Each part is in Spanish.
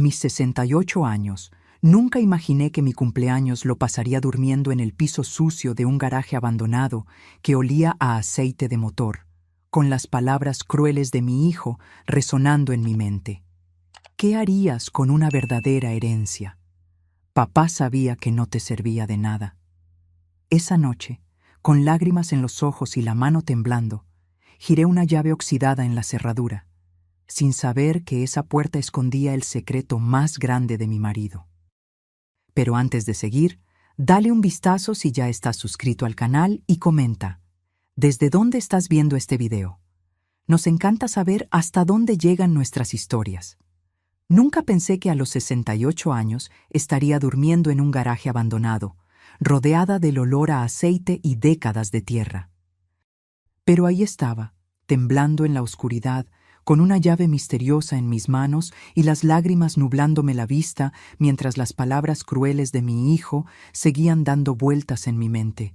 mis 68 años, nunca imaginé que mi cumpleaños lo pasaría durmiendo en el piso sucio de un garaje abandonado que olía a aceite de motor, con las palabras crueles de mi hijo resonando en mi mente. ¿Qué harías con una verdadera herencia? Papá sabía que no te servía de nada. Esa noche, con lágrimas en los ojos y la mano temblando, giré una llave oxidada en la cerradura, sin saber que esa puerta escondía el secreto más grande de mi marido. Pero antes de seguir, dale un vistazo si ya estás suscrito al canal y comenta, ¿desde dónde estás viendo este video? Nos encanta saber hasta dónde llegan nuestras historias. Nunca pensé que a los 68 años estaría durmiendo en un garaje abandonado, rodeada del olor a aceite y décadas de tierra. Pero ahí estaba, temblando en la oscuridad, con una llave misteriosa en mis manos y las lágrimas nublándome la vista mientras las palabras crueles de mi hijo seguían dando vueltas en mi mente.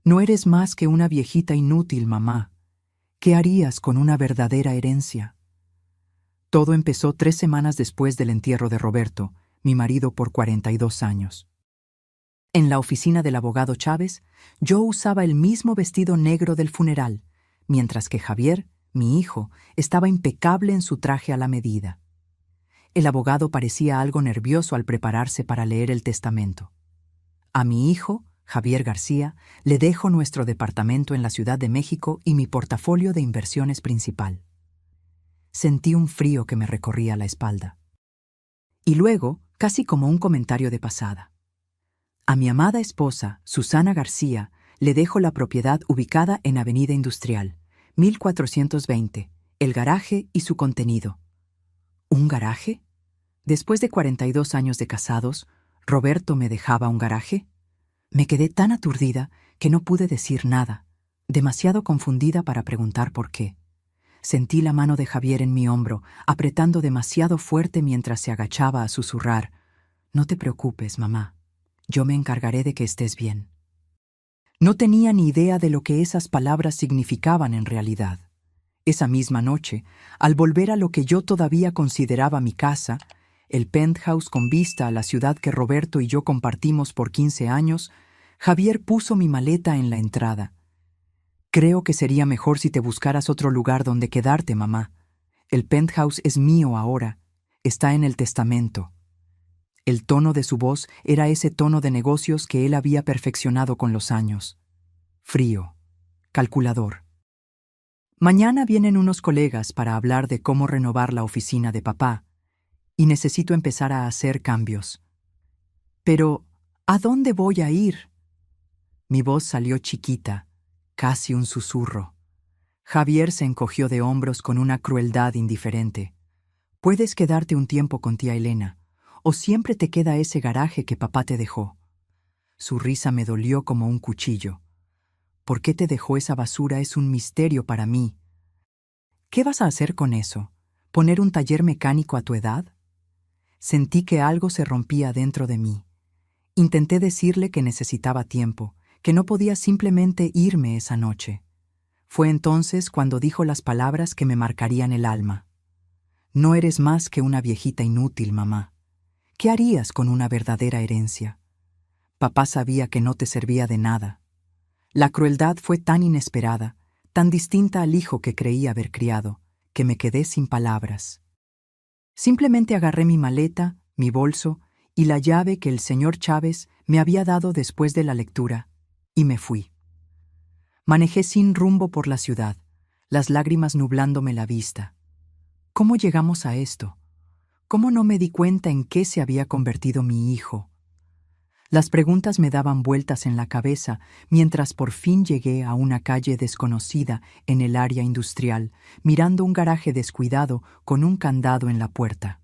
No eres más que una viejita inútil, mamá. ¿Qué harías con una verdadera herencia? Todo empezó 3 semanas después del entierro de Roberto, mi marido por 42 años. En la oficina del abogado Chávez, yo usaba el mismo vestido negro del funeral, mientras que Javier, mi hijo, estaba impecable en su traje a la medida. El abogado parecía algo nervioso al prepararse para leer el testamento. A mi hijo, Javier García, le dejo nuestro departamento en la Ciudad de México y mi portafolio de inversiones principal. Sentí un frío que me recorría la espalda. Y luego, casi como un comentario de pasada. A mi amada esposa, Susana García, le dejo la propiedad ubicada en Avenida Industrial, 1420, el garaje y su contenido. ¿Un garaje? Después de 42 años de casados, ¿Roberto me dejaba un garaje? Me quedé tan aturdida que no pude decir nada, demasiado confundida para preguntar por qué. Sentí la mano de Javier en mi hombro, apretando demasiado fuerte mientras se agachaba a susurrar, «No te preocupes, mamá. Yo me encargaré de que estés bien». No tenía ni idea de lo que esas palabras significaban en realidad. Esa misma noche, al volver a lo que yo todavía consideraba mi casa, el penthouse con vista a la ciudad que Roberto y yo compartimos por 15 años, Javier puso mi maleta en la entrada. «Creo que sería mejor si te buscaras otro lugar donde quedarte, mamá. El penthouse es mío ahora. Está en el testamento». El tono de su voz era ese tono de negocios que él había perfeccionado con los años. Frío, calculador. Mañana vienen unos colegas para hablar de cómo renovar la oficina de papá, y necesito empezar a hacer cambios. Pero, ¿a dónde voy a ir? Mi voz salió chiquita, casi un susurro. Javier se encogió de hombros con una crueldad indiferente. Puedes quedarte un tiempo con tía Elena, o siempre te queda ese garaje que papá te dejó. Su risa me dolió como un cuchillo. ¿Por qué te dejó esa basura? Es un misterio para mí. ¿Qué vas a hacer con eso? ¿Poner un taller mecánico a tu edad? Sentí que algo se rompía dentro de mí. Intenté decirle que necesitaba tiempo, que no podía simplemente irme esa noche. Fue entonces cuando dijo las palabras que me marcarían el alma. No eres más que una viejita inútil, mamá. ¿Qué harías con una verdadera herencia? Papá sabía que no te servía de nada. La crueldad fue tan inesperada, tan distinta al hijo que creí haber criado, que me quedé sin palabras. Simplemente agarré mi maleta, mi bolso y la llave que el señor Chávez me había dado después de la lectura, y me fui. Manejé sin rumbo por la ciudad, las lágrimas nublándome la vista. ¿Cómo llegamos a esto? ¿Cómo no me di cuenta en qué se había convertido mi hijo? Las preguntas me daban vueltas en la cabeza mientras por fin llegué a una calle desconocida en el área industrial, mirando un garaje descuidado con un candado en la puerta.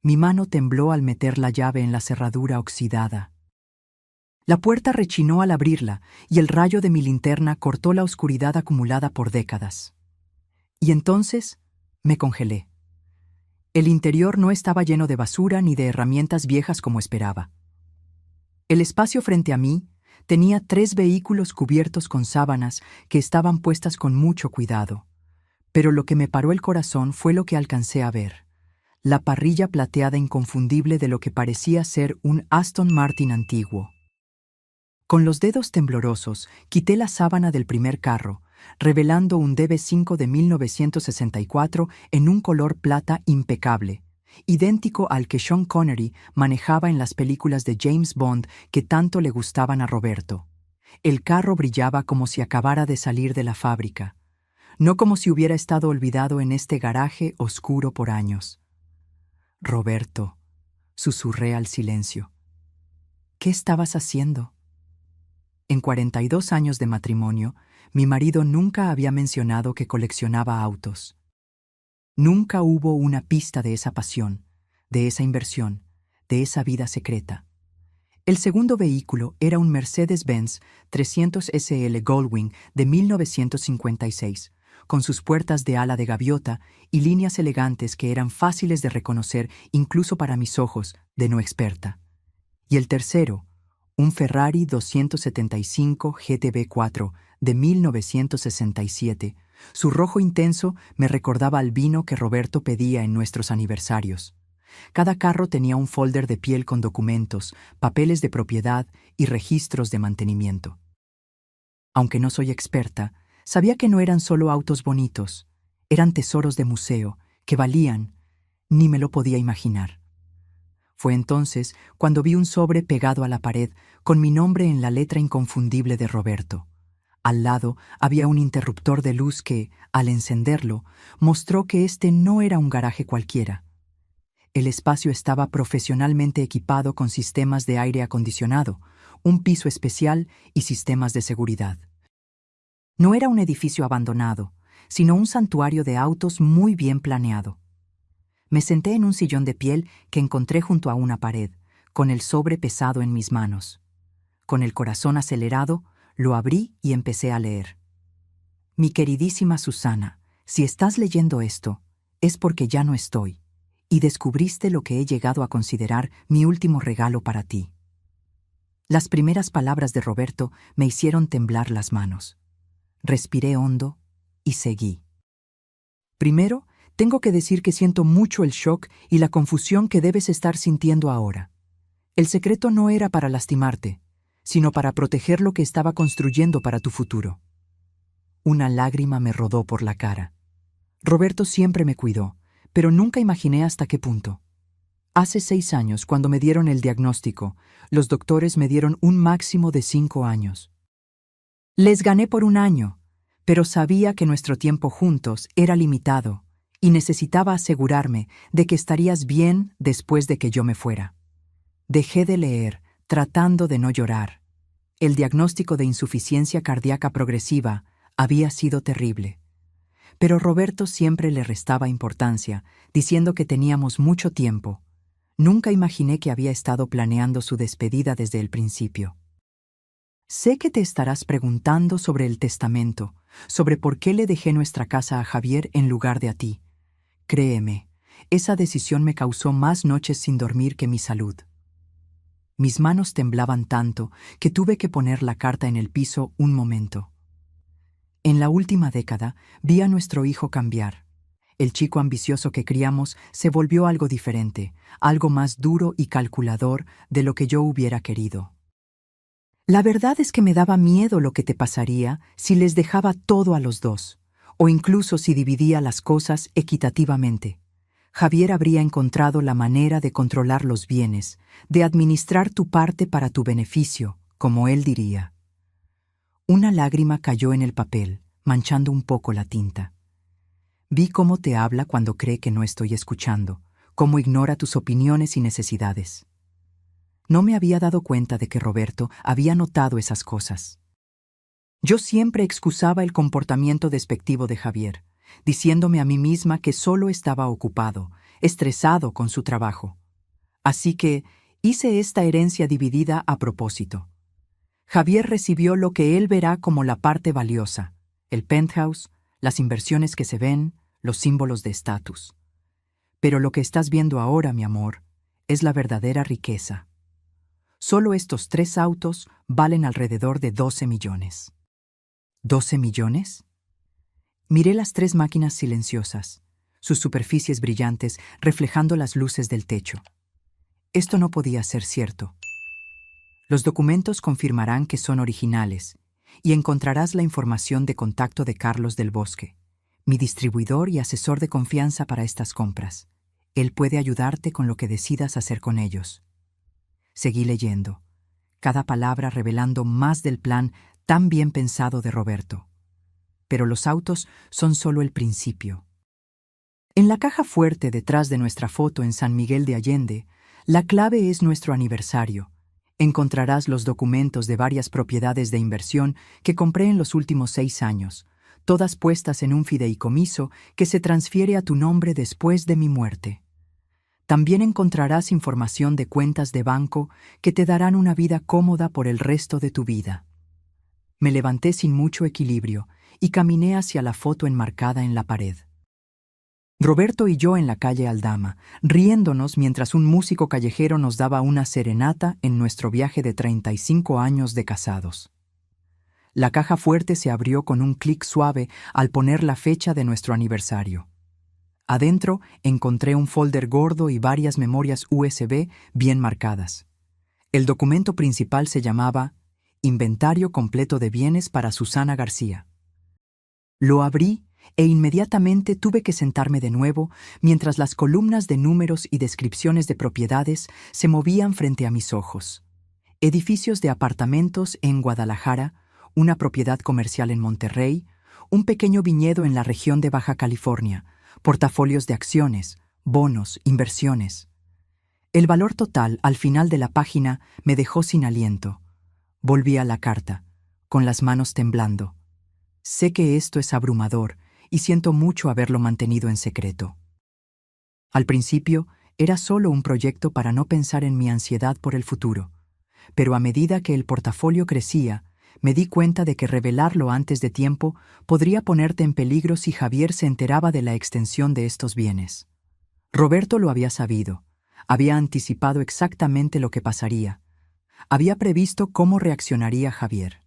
Mi mano tembló al meter la llave en la cerradura oxidada. La puerta rechinó al abrirla y el rayo de mi linterna cortó la oscuridad acumulada por décadas. Y entonces me congelé. El interior no estaba lleno de basura ni de herramientas viejas como esperaba. El espacio frente a mí tenía 3 vehículos cubiertos con sábanas que estaban puestas con mucho cuidado. Pero lo que me paró el corazón fue lo que alcancé a ver: la parrilla plateada inconfundible de lo que parecía ser un Aston Martin antiguo. Con los dedos temblorosos, quité la sábana del primer carro, revelando un DB5 de 1964 en un color plata impecable, idéntico al que Sean Connery manejaba en las películas de James Bond que tanto le gustaban a Roberto. El carro brillaba como si acabara de salir de la fábrica, no como si hubiera estado olvidado en este garaje oscuro por años. Roberto, susurré al silencio. ¿Qué estabas haciendo? En 42 años de matrimonio, mi marido nunca había mencionado que coleccionaba autos. Nunca hubo una pista de esa pasión, de esa inversión, de esa vida secreta. El segundo vehículo era un Mercedes-Benz 300 SL Goldwing de 1956, con sus puertas de ala de gaviota y líneas elegantes que eran fáciles de reconocer incluso para mis ojos de no experta. Y el tercero, un Ferrari 275 GTB4 de 1967, su rojo intenso me recordaba al vino que Roberto pedía en nuestros aniversarios. Cada carro tenía un folder de piel con documentos, papeles de propiedad y registros de mantenimiento. Aunque no soy experta, sabía que no eran solo autos bonitos, eran tesoros de museo que valían, ni me lo podía imaginar. Fue entonces cuando vi un sobre pegado a la pared con mi nombre en la letra inconfundible de Roberto. Al lado había un interruptor de luz que, al encenderlo, mostró que este no era un garaje cualquiera. El espacio estaba profesionalmente equipado con sistemas de aire acondicionado, un piso especial y sistemas de seguridad. No era un edificio abandonado, sino un santuario de autos muy bien planeado. Me senté en un sillón de piel que encontré junto a una pared, con el sobre pesado en mis manos. Con el corazón acelerado, lo abrí y empecé a leer. Mi queridísima Susana, si estás leyendo esto, es porque ya no estoy, y descubriste lo que he llegado a considerar mi último regalo para ti. Las primeras palabras de Roberto me hicieron temblar las manos. Respiré hondo y seguí. Primero, tengo que decir que siento mucho el shock y la confusión que debes estar sintiendo ahora. El secreto no era para lastimarte, sino para proteger lo que estaba construyendo para tu futuro. Una lágrima me rodó por la cara. Roberto siempre me cuidó, pero nunca imaginé hasta qué punto. Hace 6 años, cuando me dieron el diagnóstico, los doctores me dieron un máximo de 5 años. Les gané por 1 año, pero sabía que nuestro tiempo juntos era limitado y necesitaba asegurarme de que estarías bien después de que yo me fuera. Dejé de leer, tratando de no llorar. El diagnóstico de insuficiencia cardíaca progresiva había sido terrible. Pero Roberto siempre le restaba importancia, diciendo que teníamos mucho tiempo. Nunca imaginé que había estado planeando su despedida desde el principio. Sé que te estarás preguntando sobre el testamento, sobre por qué le dejé nuestra casa a Javier en lugar de a ti. Créeme, esa decisión me causó más noches sin dormir que mi salud. Mis manos temblaban tanto que tuve que poner la carta en el piso un momento. En la última década vi a nuestro hijo cambiar. El chico ambicioso que criamos se volvió algo diferente, algo más duro y calculador de lo que yo hubiera querido. La verdad es que me daba miedo lo que te pasaría si les dejaba todo a los dos, o incluso si dividía las cosas equitativamente. Javier habría encontrado la manera de controlar los bienes, de administrar tu parte para tu beneficio, como él diría. Una lágrima cayó en el papel, manchando un poco la tinta. Vi cómo te habla cuando cree que no estoy escuchando, cómo ignora tus opiniones y necesidades. No me había dado cuenta de que Roberto había notado esas cosas. Yo siempre excusaba el comportamiento despectivo de Javier, diciéndome a mí misma que solo estaba ocupado, estresado con su trabajo. Así que hice esta herencia dividida a propósito. Javier recibió lo que él verá como la parte valiosa, el penthouse, las inversiones que se ven, los símbolos de estatus. Pero lo que estás viendo ahora, mi amor, es la verdadera riqueza. Solo estos 3 autos valen alrededor de 12 millones. ¿12 millones? Miré las 3 máquinas silenciosas, sus superficies brillantes reflejando las luces del techo. Esto no podía ser cierto. Los documentos confirmarán que son originales, y encontrarás la información de contacto de Carlos del Bosque, mi distribuidor y asesor de confianza para estas compras. Él puede ayudarte con lo que decidas hacer con ellos. Seguí leyendo, cada palabra revelando más del plan tan bien pensado de Roberto. Pero los autos son solo el principio. En la caja fuerte detrás de nuestra foto en San Miguel de Allende, la clave es nuestro aniversario. Encontrarás los documentos de varias propiedades de inversión que compré en los últimos 6 años, todas puestas en un fideicomiso que se transfiere a tu nombre después de mi muerte. También encontrarás información de cuentas de banco que te darán una vida cómoda por el resto de tu vida. Me levanté sin mucho equilibrio y caminé hacia la foto enmarcada en la pared. Roberto y yo en la calle Aldama, riéndonos mientras un músico callejero nos daba una serenata en nuestro viaje de 35 años de casados. La caja fuerte se abrió con un clic suave al poner la fecha de nuestro aniversario. Adentro encontré un folder gordo y varias memorias USB bien marcadas. El documento principal se llamaba Inventario completo de bienes para Susana García. Lo abrí e inmediatamente tuve que sentarme de nuevo mientras las columnas de números y descripciones de propiedades se movían frente a mis ojos. Edificios de apartamentos en Guadalajara, una propiedad comercial en Monterrey, un pequeño viñedo en la región de Baja California, portafolios de acciones, bonos, inversiones. El valor total al final de la página me dejó sin aliento. Volví a la carta, con las manos temblando. Sé que esto es abrumador y siento mucho haberlo mantenido en secreto. Al principio, era solo un proyecto para no pensar en mi ansiedad por el futuro, pero a medida que el portafolio crecía, me di cuenta de que revelarlo antes de tiempo podría ponerte en peligro si Javier se enteraba de la extensión de estos bienes. Roberto lo había sabido, había anticipado exactamente lo que pasaría, había previsto cómo reaccionaría Javier.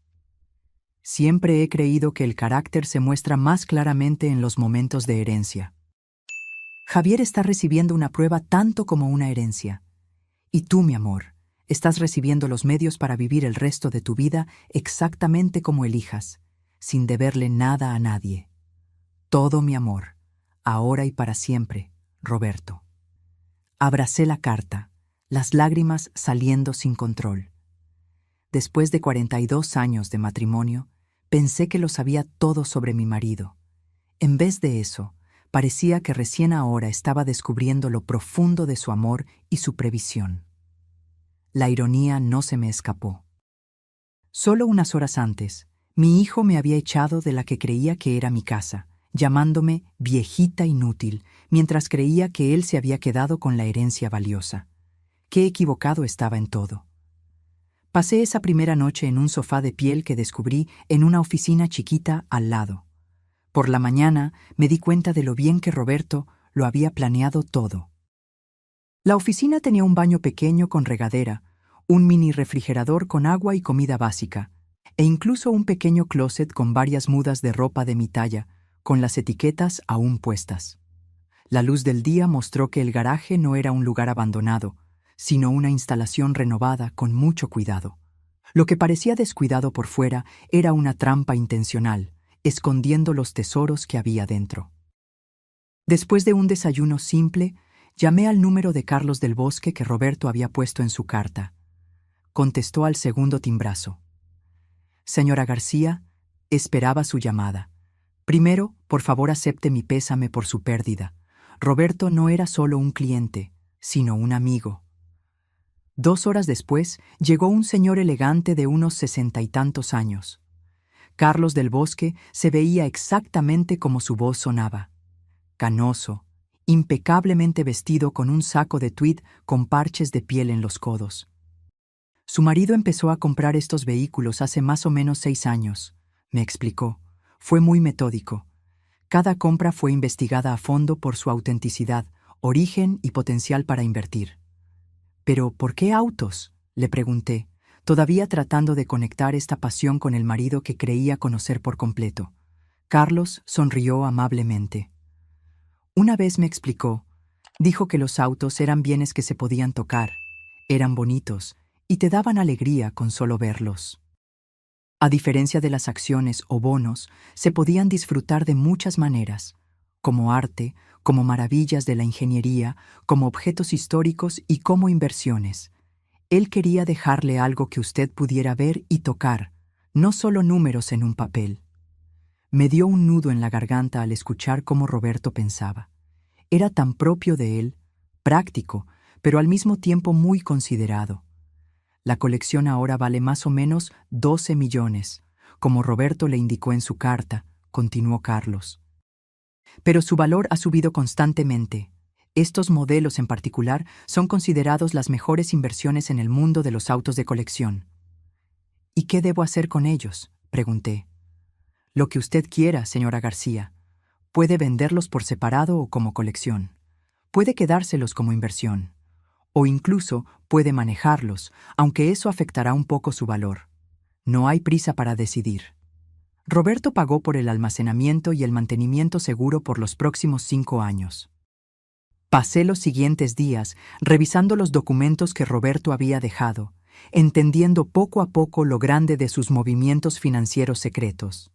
Siempre he creído que el carácter se muestra más claramente en los momentos de herencia. Javier está recibiendo una prueba tanto como una herencia. Y tú, mi amor, estás recibiendo los medios para vivir el resto de tu vida exactamente como elijas, sin deberle nada a nadie. Todo mi amor, ahora y para siempre, Roberto. Abracé la carta, las lágrimas saliendo sin control. Después de 42 años de matrimonio, pensé que lo sabía todo sobre mi marido. En vez de eso, parecía que recién ahora estaba descubriendo lo profundo de su amor y su previsión. La ironía no se me escapó. Solo unas horas antes, mi hijo me había echado de la que creía que era mi casa, llamándome viejita inútil, mientras creía que él se había quedado con la herencia valiosa. Qué equivocado estaba en todo. Pasé esa primera noche en un sofá de piel que descubrí en una oficina chiquita al lado. Por la mañana me di cuenta de lo bien que Roberto lo había planeado todo. La oficina tenía un baño pequeño con regadera, un mini refrigerador con agua y comida básica, e incluso un pequeño closet con varias mudas de ropa de mi talla, con las etiquetas aún puestas. La luz del día mostró que el garaje no era un lugar abandonado, sino una instalación renovada con mucho cuidado. Lo que parecía descuidado por fuera era una trampa intencional, escondiendo los tesoros que había dentro. Después de un desayuno simple, llamé al número de Carlos del Bosque que Roberto había puesto en su carta. Contestó al segundo timbrazo. Señora García, esperaba su llamada. Primero, por favor acepte mi pésame por su pérdida. Roberto no era solo un cliente, sino un amigo. 2 horas después, llegó un señor elegante de unos 60 y tantos años. Carlos del Bosque se veía exactamente como su voz sonaba. Canoso, impecablemente vestido con un saco de tweed con parches de piel en los codos. Su marido empezó a comprar estos vehículos hace más o menos 6 años, me explicó. Fue muy metódico. Cada compra fue investigada a fondo por su autenticidad, origen y potencial para invertir. ¿Pero por qué autos?, le pregunté, todavía tratando de conectar esta pasión con el marido que creía conocer por completo. Carlos sonrió amablemente. Una vez me explicó, dijo que los autos eran bienes que se podían tocar, eran bonitos y te daban alegría con solo verlos. A diferencia de las acciones o bonos, se podían disfrutar de muchas maneras, como arte, como maravillas de la ingeniería, como objetos históricos y como inversiones. Él quería dejarle algo que usted pudiera ver y tocar, no solo números en un papel. Me dio un nudo en la garganta al escuchar cómo Roberto pensaba. Era tan propio de él, práctico, pero al mismo tiempo muy considerado. La colección ahora vale más o menos 12 millones, como Roberto le indicó en su carta, continuó Carlos. Pero su valor ha subido constantemente. Estos modelos en particular son considerados las mejores inversiones en el mundo de los autos de colección. ¿Y qué debo hacer con ellos?, pregunté. Lo que usted quiera, señora García. Puede venderlos por separado o como colección. Puede quedárselos como inversión. O incluso puede manejarlos, aunque eso afectará un poco su valor. No hay prisa para decidir. Roberto pagó por el almacenamiento y el mantenimiento seguro por los próximos 5 años. Pasé los siguientes días revisando los documentos que Roberto había dejado, entendiendo poco a poco lo grande de sus movimientos financieros secretos.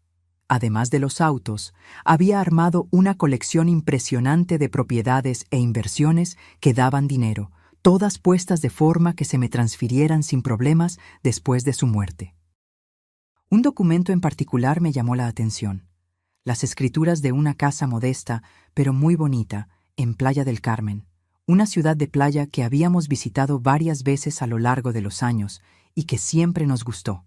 Además de los autos, había armado una colección impresionante de propiedades e inversiones que daban dinero, todas puestas de forma que se me transfirieran sin problemas después de su muerte. Un documento en particular me llamó la atención. Las escrituras de una casa modesta, pero muy bonita, en Playa del Carmen, una ciudad de playa que habíamos visitado varias veces a lo largo de los años y que siempre nos gustó.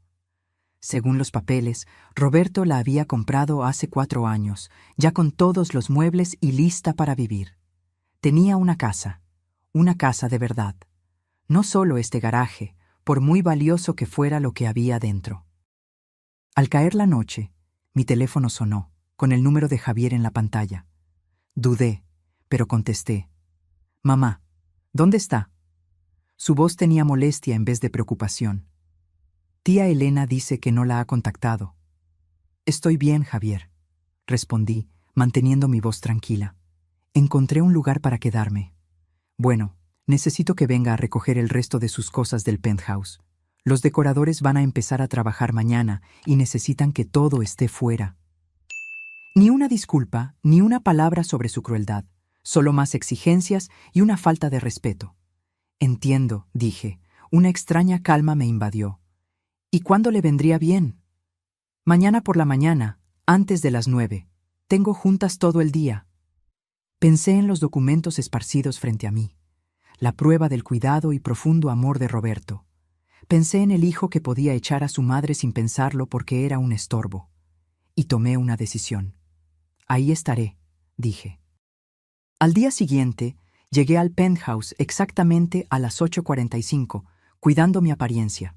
Según los papeles, Roberto la había comprado hace 4 años, ya con todos los muebles y lista para vivir. Tenía una casa de verdad. No solo este garaje, por muy valioso que fuera lo que había dentro. Al caer la noche, mi teléfono sonó, con el número de Javier en la pantalla. Dudé, pero contesté. «Mamá, ¿dónde está?» Su voz tenía molestia en vez de preocupación. «Tía Elena dice que no la ha contactado». «Estoy bien, Javier», respondí, manteniendo mi voz tranquila. «Encontré un lugar para quedarme. Bueno, necesito que venga a recoger el resto de sus cosas del penthouse. Los decoradores van a empezar a trabajar mañana y necesitan que todo esté fuera». Ni una disculpa, ni una palabra sobre su crueldad, solo más exigencias y una falta de respeto. «Entiendo», dije. Una extraña calma me invadió. «¿Y cuándo le vendría bien?» «Mañana por la mañana, antes de las 9. Tengo juntas todo el día». Pensé en los documentos esparcidos frente a mí, la prueba del cuidado y profundo amor de Roberto. Pensé en el hijo que podía echar a su madre sin pensarlo porque era un estorbo. Y tomé una decisión. «Ahí estaré», dije. Al día siguiente, llegué al penthouse exactamente a las 8:45, cuidando mi apariencia.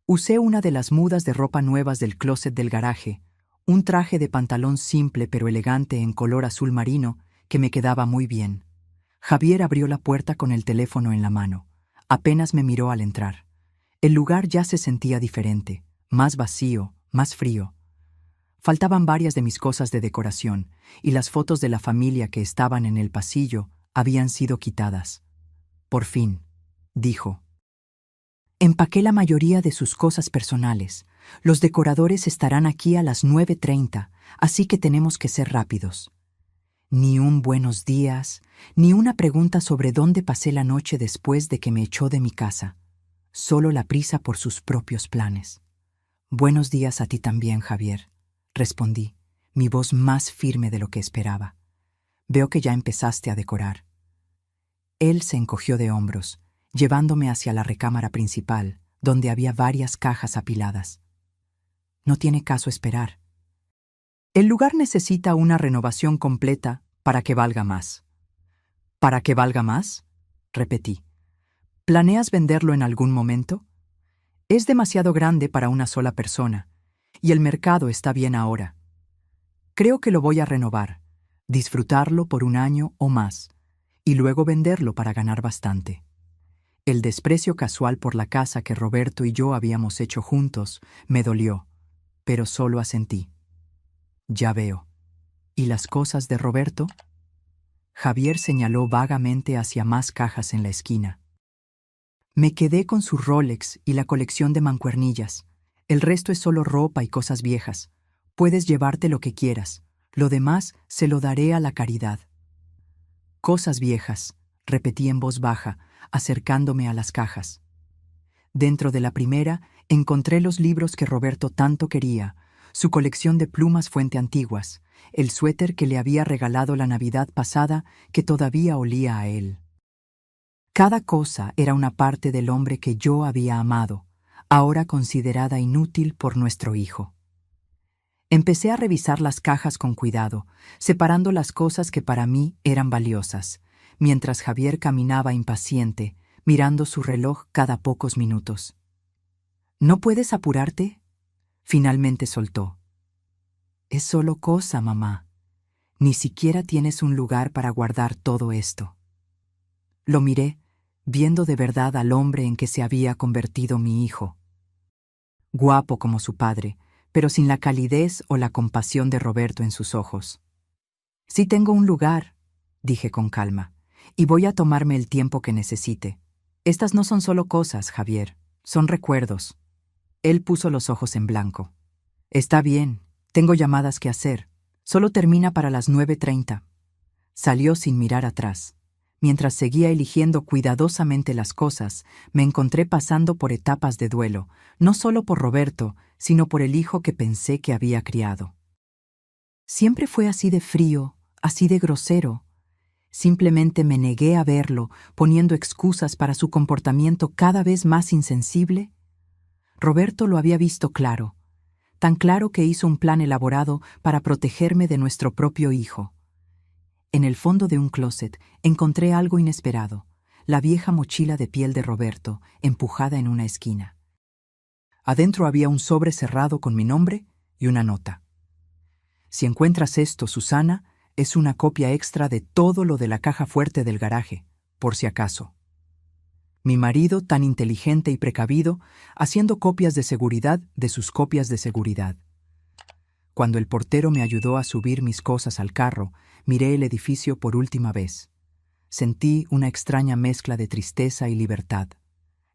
Usé una de las mudas de ropa nuevas del closet del garaje, un traje de pantalón simple pero elegante en color azul marino que me quedaba muy bien. Javier abrió la puerta con el teléfono en la mano. Apenas me miró al entrar. El lugar ya se sentía diferente, más vacío, más frío. Faltaban varias de mis cosas de decoración, y las fotos de la familia que estaban en el pasillo habían sido quitadas. «Por fin», dijo. Empaqué la mayoría de sus cosas personales. Los decoradores estarán aquí a las 9:30, así que tenemos que ser rápidos. Ni un buenos días, ni una pregunta sobre dónde pasé la noche después de que me echó de mi casa. Solo la prisa por sus propios planes. «Buenos días a ti también, Javier», respondí, mi voz más firme de lo que esperaba. «Veo que ya empezaste a decorar». Él se encogió de hombros, llevándome hacia la recámara principal, donde había varias cajas apiladas. «No tiene caso esperar. El lugar necesita una renovación completa para que valga más». «¿Para que valga más?», repetí. «¿Planeas venderlo en algún momento?» «Es demasiado grande para una sola persona, y el mercado está bien ahora. Creo que lo voy a renovar, disfrutarlo por 1 año o más, y luego venderlo para ganar bastante». El desprecio casual por la casa que Roberto y yo habíamos hecho juntos me dolió, pero solo asentí. «Ya veo. ¿Y las cosas de Roberto?». Javier señaló vagamente hacia más cajas en la esquina. Me quedé con su Rolex y la colección de mancuernillas. El resto es solo ropa y cosas viejas. Puedes llevarte lo que quieras. Lo demás se lo daré a la caridad. Cosas viejas, repetí en voz baja, acercándome a las cajas. Dentro de la primera encontré los libros que Roberto tanto quería, su colección de plumas fuente antiguas, el suéter que le había regalado la Navidad pasada que todavía olía a él. Cada cosa era una parte del hombre que yo había amado, ahora considerada inútil por nuestro hijo. Empecé a revisar las cajas con cuidado, separando las cosas que para mí eran valiosas, mientras Javier caminaba impaciente, mirando su reloj cada pocos minutos. ¿No puedes apurarte? Finalmente soltó. Es solo cosa, mamá. Ni siquiera tienes un lugar para guardar todo esto. Lo miré, viendo de verdad al hombre en que se había convertido mi hijo. Guapo como su padre, pero sin la calidez o la compasión de Roberto en sus ojos. Sí tengo un lugar, dije con calma, y voy a tomarme el tiempo que necesite. Estas no son solo cosas, Javier, son recuerdos. Él puso los ojos en blanco. Está bien, tengo llamadas que hacer. Solo termina para las 9:30. Salió sin mirar atrás. Mientras seguía eligiendo cuidadosamente las cosas, me encontré pasando por etapas de duelo, no solo por Roberto, sino por el hijo que pensé que había criado. Siempre fue así de frío, así de grosero. Simplemente me negué a verlo, poniendo excusas para su comportamiento cada vez más insensible. Roberto lo había visto claro, tan claro que hizo un plan elaborado para protegerme de nuestro propio hijo. En el fondo de un closet encontré algo inesperado, la vieja mochila de piel de Roberto, empujada en una esquina. Adentro había un sobre cerrado con mi nombre y una nota. Si encuentras esto, Susana, es una copia extra de todo lo de la caja fuerte del garaje, por si acaso. Mi marido, tan inteligente y precavido, haciendo copias de seguridad de sus copias de seguridad. Cuando el portero me ayudó a subir mis cosas al carro, miré el edificio por última vez. Sentí una extraña mezcla de tristeza y libertad.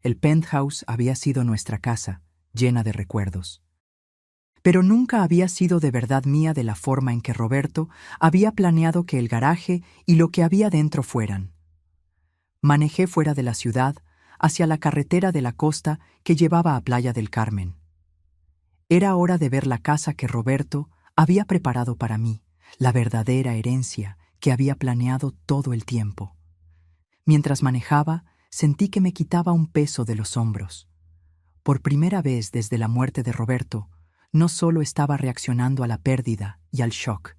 El penthouse había sido nuestra casa, llena de recuerdos. Pero nunca había sido de verdad mía de la forma en que Roberto había planeado que el garaje y lo que había dentro fueran. Manejé fuera de la ciudad, hacia la carretera de la costa que llevaba a Playa del Carmen. Era hora de ver la casa que Roberto había preparado para mí, la verdadera herencia que había planeado todo el tiempo. Mientras manejaba, sentí que me quitaba un peso de los hombros. Por primera vez desde la muerte de Roberto, no solo estaba reaccionando a la pérdida y al shock.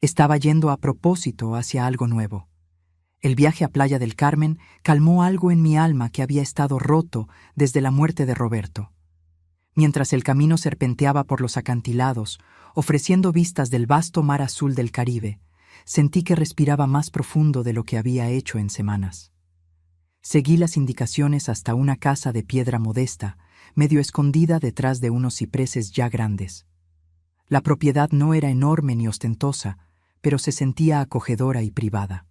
Estaba yendo a propósito hacia algo nuevo. El viaje a Playa del Carmen calmó algo en mi alma que había estado roto desde la muerte de Roberto. Mientras el camino serpenteaba por los acantilados, ofreciendo vistas del vasto mar azul del Caribe, sentí que respiraba más profundo de lo que había hecho en semanas. Seguí las indicaciones hasta una casa de piedra modesta, medio escondida detrás de unos cipreses ya grandes. La propiedad no era enorme ni ostentosa, pero se sentía acogedora y privada.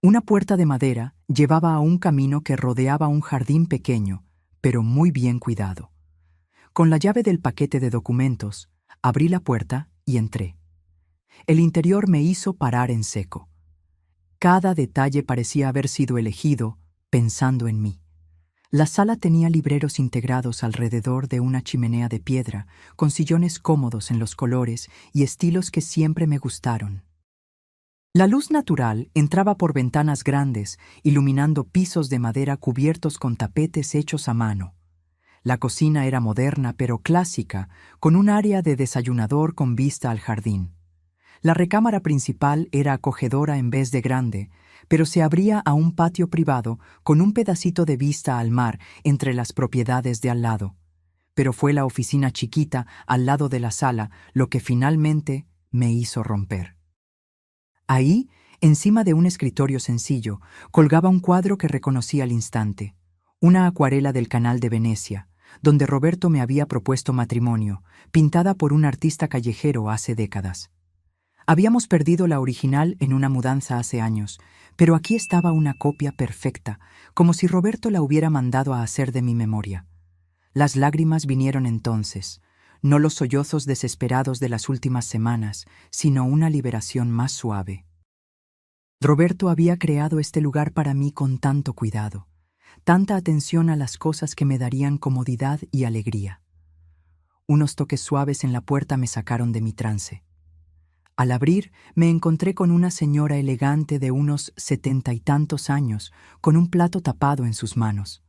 Una puerta de madera llevaba a un camino que rodeaba un jardín pequeño, pero muy bien cuidado. Con la llave del paquete de documentos, abrí la puerta y entré. El interior me hizo parar en seco. Cada detalle parecía haber sido elegido pensando en mí. La sala tenía libreros integrados alrededor de una chimenea de piedra, con sillones cómodos en los colores y estilos que siempre me gustaron. La luz natural entraba por ventanas grandes, iluminando pisos de madera cubiertos con tapetes hechos a mano. La cocina era moderna pero clásica, con un área de desayunador con vista al jardín. La recámara principal era acogedora en vez de grande, pero se abría a un patio privado con un pedacito de vista al mar entre las propiedades de al lado. Pero fue la oficina chiquita al lado de la sala lo que finalmente me hizo romper. Ahí, encima de un escritorio sencillo, colgaba un cuadro que reconocí al instante, una acuarela del Canal de Venecia, donde Roberto me había propuesto matrimonio, pintada por un artista callejero hace décadas. Habíamos perdido la original en una mudanza hace años, pero aquí estaba una copia perfecta, como si Roberto la hubiera mandado a hacer de mi memoria. Las lágrimas vinieron entonces, no los sollozos desesperados de las últimas semanas, sino una liberación más suave. Roberto había creado este lugar para mí con tanto cuidado, tanta atención a las cosas que me darían comodidad y alegría. Unos toques suaves en la puerta me sacaron de mi trance. Al abrir, me encontré con una señora elegante de unos 70 y tantos años, con un plato tapado en sus manos.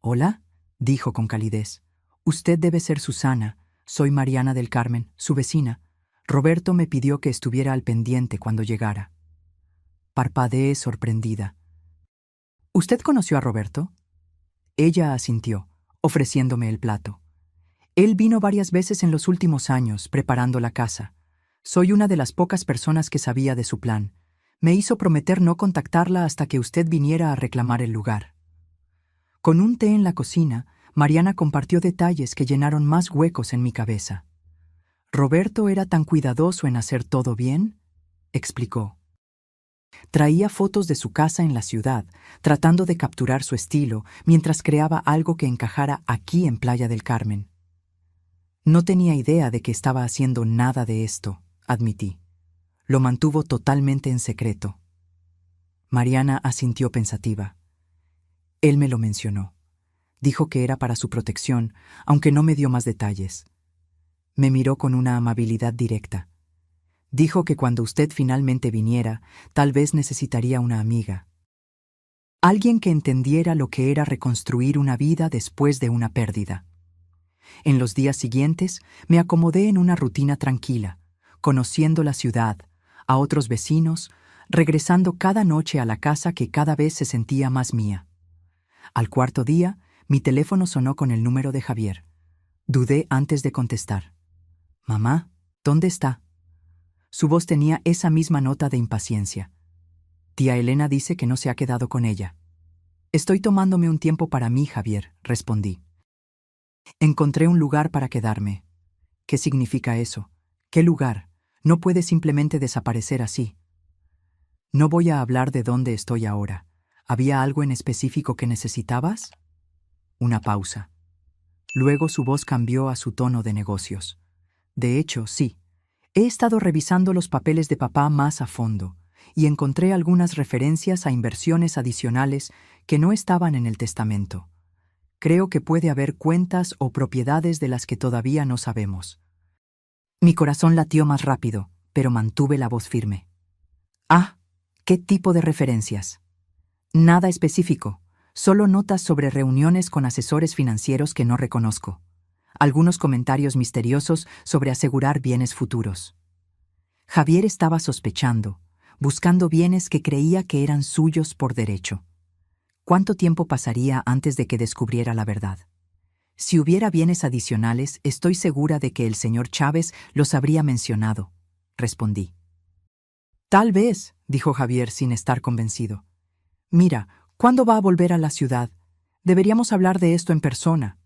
«Hola», dijo con calidez. «Usted debe ser Susana. Soy Mariana del Carmen, su vecina. Roberto me pidió que estuviera al pendiente cuando llegara». Parpadeé sorprendida. «¿Usted conoció a Roberto?» Ella asintió, ofreciéndome el plato. «Él vino varias veces en los últimos años, preparando la casa. Soy una de las pocas personas que sabía de su plan. Me hizo prometer no contactarla hasta que usted viniera a reclamar el lugar». Con un té en la cocina, Mariana compartió detalles que llenaron más huecos en mi cabeza. «¿Roberto era tan cuidadoso en hacer todo bien?», explicó. Traía fotos de su casa en la ciudad, tratando de capturar su estilo, mientras creaba algo que encajara aquí en Playa del Carmen. «No tenía idea de que estaba haciendo nada de esto», admití. «Lo mantuvo totalmente en secreto». Mariana asintió pensativa. «Él me lo mencionó. Dijo que era para su protección, aunque no me dio más detalles. Me miró con una amabilidad directa. Dijo que cuando usted finalmente viniera, tal vez necesitaría una amiga. Alguien que entendiera lo que era reconstruir una vida después de una pérdida». En los días siguientes, me acomodé en una rutina tranquila, conociendo la ciudad, a otros vecinos, regresando cada noche a la casa que cada vez se sentía más mía. Al cuarto día, mi teléfono sonó con el número de Javier. Dudé antes de contestar. «Mamá, ¿dónde está?». Su voz tenía esa misma nota de impaciencia. «Tía Elena dice que no se ha quedado con ella». «Estoy tomándome un tiempo para mí, Javier», respondí. «Encontré un lugar para quedarme». «¿Qué significa eso? ¿Qué lugar? No puede simplemente desaparecer así». «No voy a hablar de dónde estoy ahora. ¿Había algo en específico que necesitabas?». Una pausa. Luego su voz cambió a su tono de negocios. «De hecho, sí. He estado revisando los papeles de papá más a fondo y encontré algunas referencias a inversiones adicionales que no estaban en el testamento. Creo que puede haber cuentas o propiedades de las que todavía no sabemos». Mi corazón latió más rápido, pero mantuve la voz firme. «Ah, ¿qué tipo de referencias?». «Nada específico, solo notas sobre reuniones con asesores financieros que no reconozco. Algunos comentarios misteriosos sobre asegurar bienes futuros». Javier estaba sospechando, buscando bienes que creía que eran suyos por derecho. ¿Cuánto tiempo pasaría antes de que descubriera la verdad? Si hubiera bienes adicionales, estoy segura de que el señor Chávez los habría mencionado, respondí. «Tal vez», dijo Javier sin estar convencido. «Mira, ¿cuándo va a volver a la ciudad? Deberíamos hablar de esto en persona».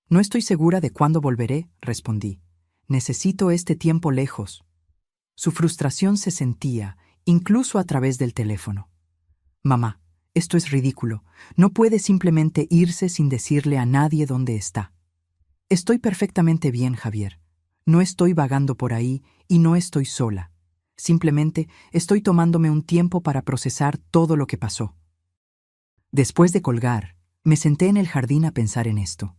«No estoy segura de cuándo volveré», respondí. «Necesito este tiempo lejos». Su frustración se sentía, incluso a través del teléfono. «Mamá, esto es ridículo. No puede simplemente irse sin decirle a nadie dónde está». «Estoy perfectamente bien, Javier. No estoy vagando por ahí y no estoy sola. Simplemente estoy tomándome un tiempo para procesar todo lo que pasó». Después de colgar, me senté en el jardín a pensar en esto.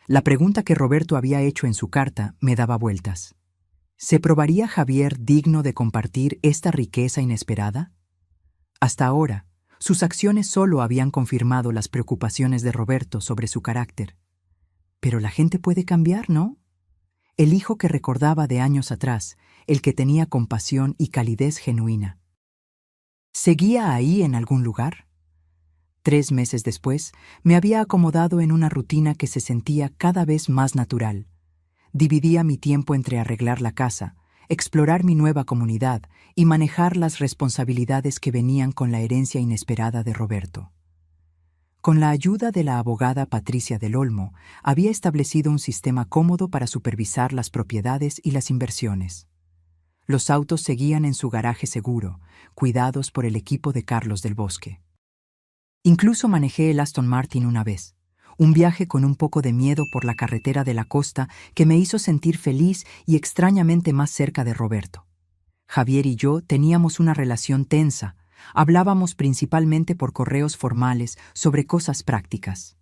La pregunta que Roberto había hecho en su carta me daba vueltas. ¿Se probaría Javier digno de compartir esta riqueza inesperada? Hasta ahora, sus acciones solo habían confirmado las preocupaciones de Roberto sobre su carácter. Pero la gente puede cambiar, ¿no? El hijo que recordaba de años atrás, el que tenía compasión y calidez genuina. ¿Seguía ahí en algún lugar? 3 meses después, me había acomodado en una rutina que se sentía cada vez más natural. Dividía mi tiempo entre arreglar la casa, explorar mi nueva comunidad y manejar las responsabilidades que venían con la herencia inesperada de Roberto. Con la ayuda de la abogada Patricia del Olmo, había establecido un sistema cómodo para supervisar las propiedades y las inversiones. Los autos seguían en su garaje seguro, cuidados por el equipo de Carlos del Bosque. Incluso manejé el Aston Martin una vez, un viaje con un poco de miedo por la carretera de la costa que me hizo sentir feliz y extrañamente más cerca de Roberto. Javier y yo teníamos una relación tensa, hablábamos principalmente por correos formales sobre cosas prácticas.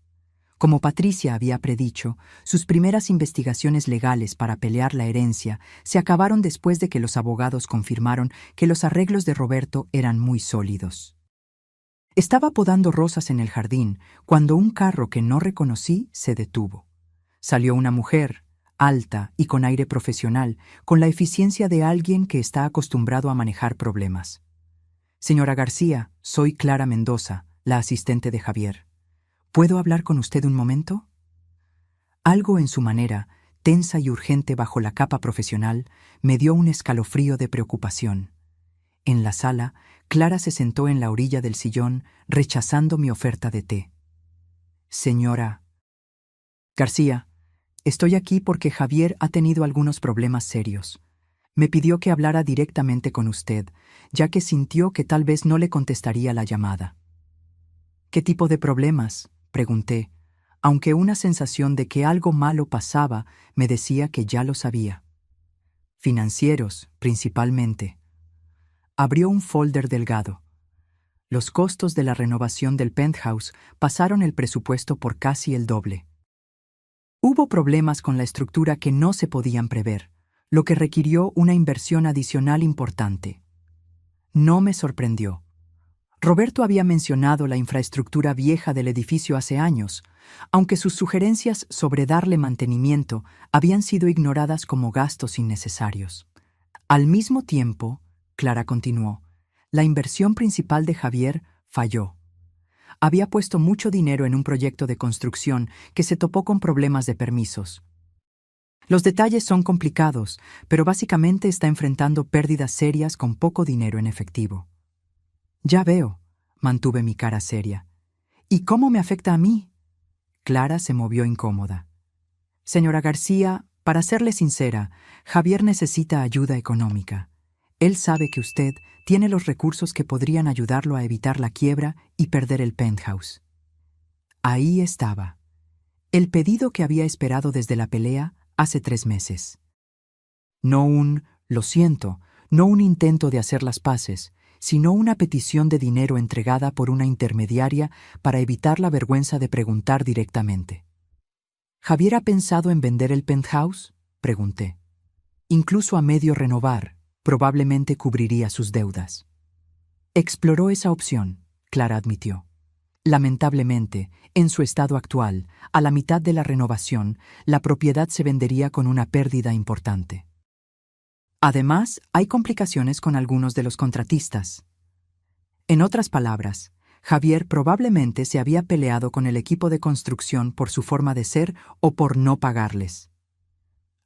Como Patricia había predicho, sus primeras investigaciones legales para pelear la herencia se acabaron después de que los abogados confirmaron que los arreglos de Roberto eran muy sólidos. Estaba podando rosas en el jardín cuando un carro que no reconocí se detuvo. Salió una mujer, alta y con aire profesional, con la eficiencia de alguien que está acostumbrado a manejar problemas. Señora García, soy Clara Mendoza, la asistente de Javier. ¿Puedo hablar con usted un momento? Algo en su manera, tensa y urgente bajo la capa profesional, me dio un escalofrío de preocupación. En la sala, Clara se sentó en la orilla del sillón, rechazando mi oferta de té. Señora García, estoy aquí porque Javier ha tenido algunos problemas serios. Me pidió que hablara directamente con usted, ya que sintió que tal vez no le contestaría la llamada. ¿Qué tipo de problemas?, pregunté, aunque una sensación de que algo malo pasaba me decía que ya lo sabía. Financieros, principalmente. Abrió un folder delgado. Los costos de la renovación del penthouse pasaron el presupuesto por casi el doble. Hubo problemas con la estructura que no se podían prever, lo que requirió una inversión adicional importante. No me sorprendió. Roberto había mencionado la infraestructura vieja del edificio hace años, aunque sus sugerencias sobre darle mantenimiento habían sido ignoradas como gastos innecesarios. Al mismo tiempo, Clara continuó, la inversión principal de Javier falló. Había puesto mucho dinero en un proyecto de construcción que se topó con problemas de permisos. Los detalles son complicados, pero básicamente está enfrentando pérdidas serias con poco dinero en efectivo. Ya veo, mantuve mi cara seria. ¿Y cómo me afecta a mí? Clara se movió incómoda. Señora García, para serle sincera, Javier necesita ayuda económica. Él sabe que usted tiene los recursos que podrían ayudarlo a evitar la quiebra y perder el penthouse. Ahí estaba. El pedido que había esperado desde la pelea hace 3 meses. No lo siento, no un intento de hacer las paces, sino una petición de dinero entregada por una intermediaria para evitar la vergüenza de preguntar directamente. ¿Javier ha pensado en vender el penthouse?, pregunté. Incluso a medio renovar, probablemente cubriría sus deudas. Exploró esa opción, Clara admitió. Lamentablemente, en su estado actual, a la mitad de la renovación, la propiedad se vendería con una pérdida importante. Además, hay complicaciones con algunos de los contratistas. En otras palabras, Javier probablemente se había peleado con el equipo de construcción por su forma de ser o por no pagarles.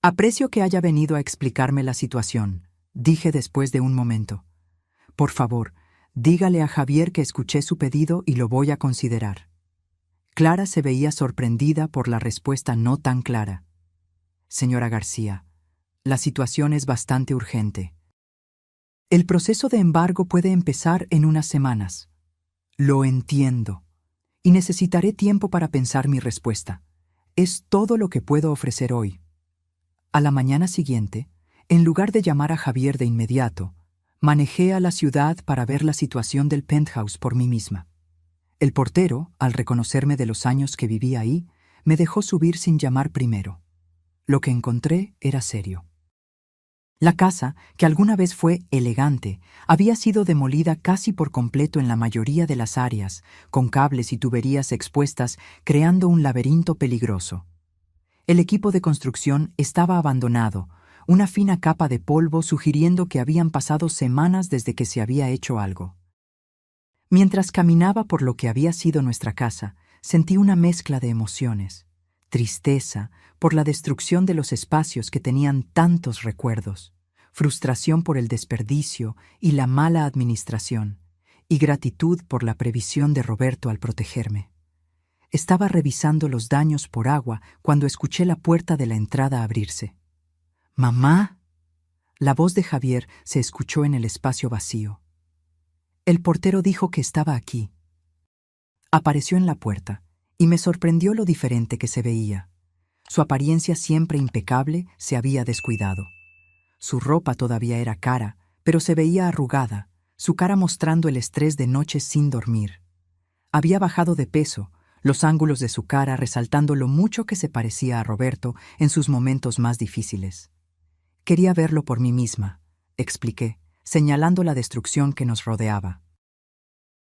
Aprecio que haya venido a explicarme la situación, dije después de un momento. Por favor, dígale a Javier que escuché su pedido y lo voy a considerar. Clara se veía sorprendida por la respuesta no tan clara. Señora García, la situación es bastante urgente. El proceso de embargo puede empezar en unas semanas. Lo entiendo. Y necesitaré tiempo para pensar mi respuesta. Es todo lo que puedo ofrecer hoy. A la mañana siguiente, en lugar de llamar a Javier de inmediato, manejé a la ciudad para ver la situación del penthouse por mí misma. El portero, al reconocerme de los años que vivía ahí, me dejó subir sin llamar primero. Lo que encontré era serio. La casa, que alguna vez fue elegante, había sido demolida casi por completo en la mayoría de las áreas, con cables y tuberías expuestas, creando un laberinto peligroso. El equipo de construcción estaba abandonado, una fina capa de polvo sugiriendo que habían pasado semanas desde que se había hecho algo. Mientras caminaba por lo que había sido nuestra casa, sentí una mezcla de emociones. Tristeza por la destrucción de los espacios que tenían tantos recuerdos, frustración por el desperdicio y la mala administración, y gratitud por la previsión de Roberto al protegerme. Estaba revisando los daños por agua cuando escuché la puerta de la entrada abrirse. «¡Mamá!». La voz de Javier se escuchó en el espacio vacío. El portero dijo que estaba aquí. Apareció en la puerta, y me sorprendió lo diferente que se veía. Su apariencia siempre impecable se había descuidado. Su ropa todavía era cara, pero se veía arrugada, su cara mostrando el estrés de noches sin dormir. Había bajado de peso, los ángulos de su cara resaltando lo mucho que se parecía a Roberto en sus momentos más difíciles. Quería verlo por mí misma, expliqué, señalando la destrucción que nos rodeaba.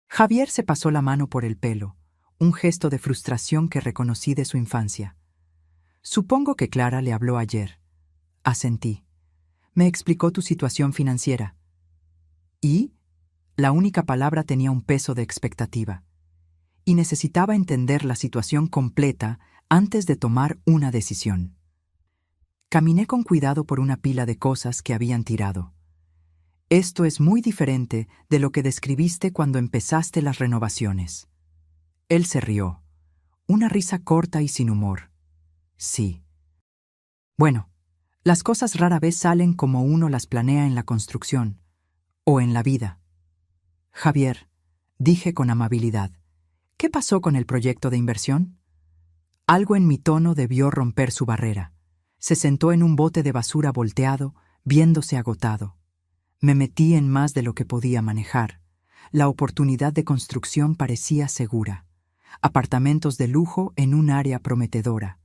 Javier se pasó la mano por el pelo, un gesto de frustración que reconocí de su infancia. Supongo que Clara le habló ayer. Asentí. Me explicó tu situación financiera. ¿Y? La única palabra tenía un peso de expectativa. Y necesitaba entender la situación completa antes de tomar una decisión. Caminé con cuidado por una pila de cosas que habían tirado. Esto es muy diferente de lo que describiste cuando empezaste las renovaciones. Él se rió, una risa corta y sin humor. Sí. Bueno, las cosas rara vez salen como uno las planea en la construcción, o en la vida. Javier, dije con amabilidad, ¿qué pasó con el proyecto de inversión? Algo en mi tono debió romper su barrera. Se sentó en un bote de basura volteado, viéndose agotado. Me metí en más de lo que podía manejar. La oportunidad de construcción parecía segura. Apartamentos de lujo en un área prometedora.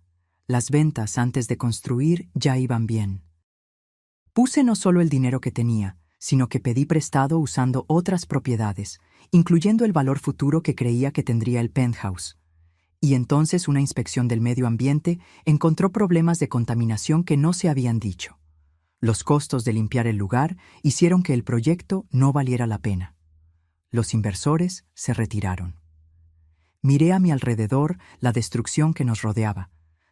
Las ventas antes de construir ya iban bien. Puse no solo el dinero que tenía, sino que pedí prestado usando otras propiedades, incluyendo el valor futuro que creía que tendría el penthouse. Y entonces una inspección del medio ambiente encontró problemas de contaminación que no se habían dicho. Los costos de limpiar el lugar hicieron que el proyecto no valiera la pena. Los inversores se retiraron. Miré a mi alrededor la destrucción que nos rodeaba,